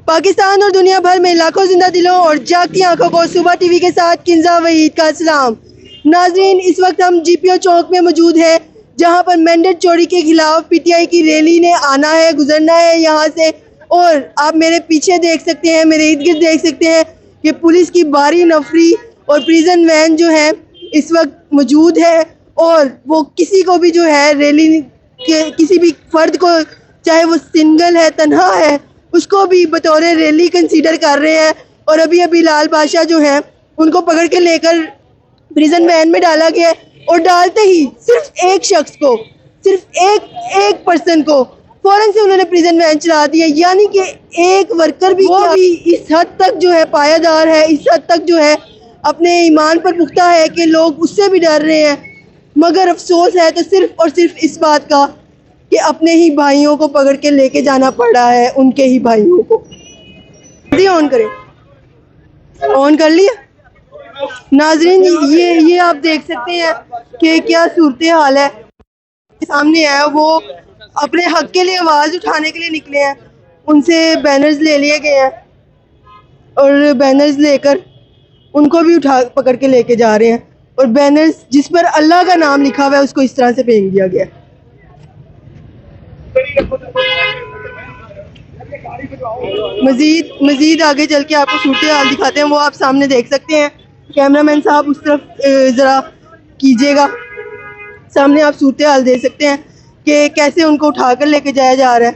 पाकिस्तान और दुनिया भर में लाखों जिंदा दिलों और जागती आंखों को सुबह टीवी के साथ किंजा वहीद का सलाम। नाजरीन, इस वक्त हम जीपीओ चौक में मौजूद हैं, जहां पर मैंडेट चोरी के खिलाफ पीटीआई की रैली ने आना है, गुजरना है यहाँ से। और आप मेरे पीछे देख सकते हैं, मेरे इर्द गिर्द देख सकते हैं कि पुलिस की भारी नफरी और प्रिजन वैन जो है इस वक्त मौजूद है, और वो किसी को भी जो है रैली के किसी भी फर्द को, चाहे वो सिंगल है, तन्हा है, उसको भी बतौर रैली कंसीडर कर रहे हैं। और अभी अभी लाल बादशाह जो है उनको पकड़ के लेकर प्रिजन वैन में डाला गया, और डालते ही सिर्फ एक शख्स को, सिर्फ एक पर्सन को फौरन से उन्होंने प्रिजन वैन चला दिया। यानी कि एक वर्कर भी, वो भी इस हद तक जो है पायादार है, इस हद तक जो है अपने ईमान पर पुख्ता है कि लोग उससे भी डर रहे हैं। मगर अफसोस है तो सिर्फ और सिर्फ इस बात का कि अपने ही भाइयों को पकड़ के लेके जाना पड़ रहा है, उनके ही भाइयों को। ऑन करें, ऑन कर लिया। नाजरीन, ये आप देख सकते हैं कि क्या सूरत हाल है। सामने है वो अपने हक के लिए आवाज़ उठाने के लिए निकले हैं, उनसे बैनर्स ले लिए गए हैं और बैनर्स लेकर उनको भी पकड़ के लेके जा रहे हैं, और बैनर्स जिस पर अल्लाह का नाम लिखा हुआ है उसको इस तरह से फेंक दिया गया। मजीद आगे चल के आपको सूरत हाल दिखाते हैं, वो आप सामने देख सकते हैं। कैमरामैन साहब उस तरफ ज़रा कीजिएगा, सामने आप सूरत हाल देख सकते हैं कि कैसे उनको उठाकर लेके जाया जा रहा है,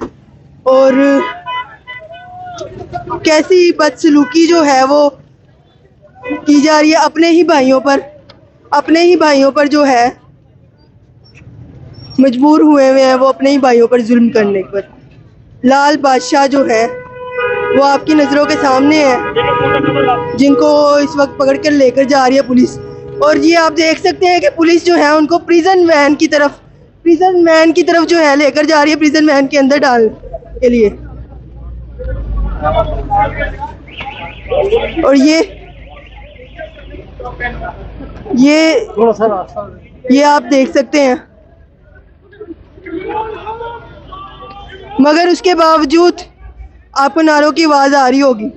और कैसी बदसलूकी जो है वो की जा रही है अपने ही भाइयों पर जो है मजबूर हुए हैं वो अपने ही भाइयों पर जुल्म करने पर। लाल बादशाह जो है वो आपकी नज़रों के सामने है, जिनको इस वक्त पकड़ कर लेकर जा रही है पुलिस। और ये आप देख सकते हैं कि पुलिस जो है उनको प्रिजन वैन की तरफ जो है लेकर जा रही है, प्रिजन वैन के अंदर डालने के लिए। और ये आप देख सकते हैं, मगर उसके बावजूद आपको नारों की आवाज आ रही होगी।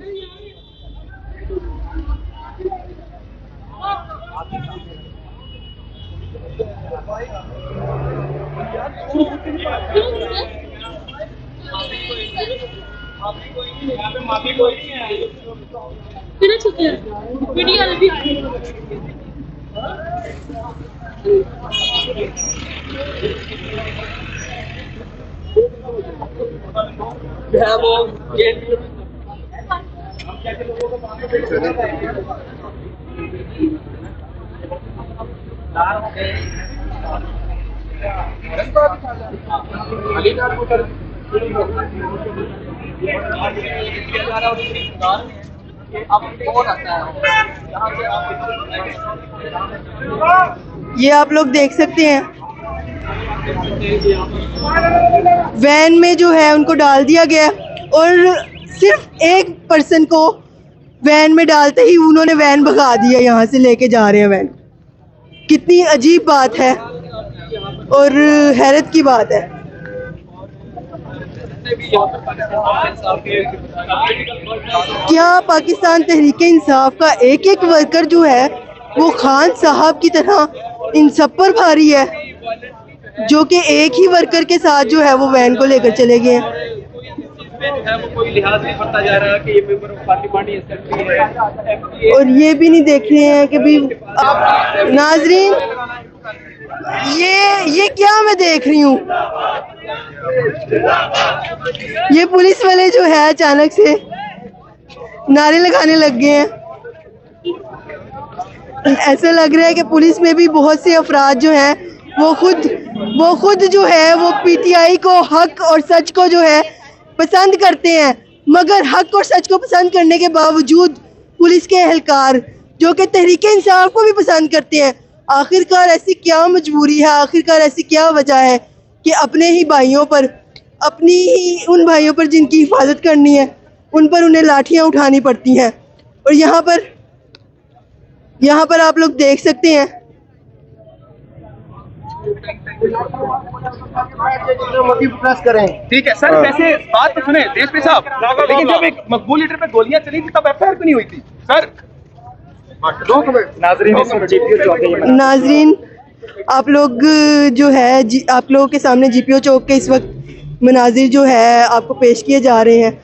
ये आप लोग देख सकते हैं, वैन में जो है उनको डाल दिया गया, और सिर्फ एक पर्सन को वैन में डालते ही उन्होंने वैन भगा दिया, यहाँ से लेके जा रहे हैं वैन। कितनी अजीब बात है और हैरत की बात है। क्या पाकिस्तान तहरीके इंसाफ का एक एक वर्कर जो है वो खान साहब की तरह इन सब पर भारी है, जो कि एक ही वर्कर के साथ जो है वो वैन को लेकर चले गए हैं। और ये भी नहीं देख रहे हैं कि भी नाजरीन, ये क्या मैं देख रही हूँ, ये पुलिस वाले जो है अचानक से नारे लगाने लग गए हैं। ऐसा लग रहा है कि पुलिस में भी बहुत से अफराद जो हैं वो खुद जो है वो पीटीआई को, हक और सच को जो है पसंद करते हैं, मगर हक और सच को पसंद करने के बावजूद पुलिस के एहलकार जो कि तहरीके इंसाफ को भी पसंद करते हैं। आखिरकार ऐसी क्या मजबूरी है, आखिरकार ऐसी क्या वजह है कि अपने ही भाइयों पर, अपनी ही उन भाइयों पर जिनकी हिफाजत करनी है, उन पर उन्हें लाठियां उठानी पड़ती हैं। और यहाँ पर आप लोग देख सकते हैं प्रेस करें। ठीक है सर, वैसे बात तो सुने देशप्री साहब, लेकिन जब एक मकबूल लीडर पे गोलियां चली थी तब एफआईआर क्यों नहीं हुई थी सर? नाजरीन, आप लोग जो है आप लोगों के सामने जीपीओ चौक के इस वक्त मनाजिर जो है आपको पेश किए जा रहे हैं।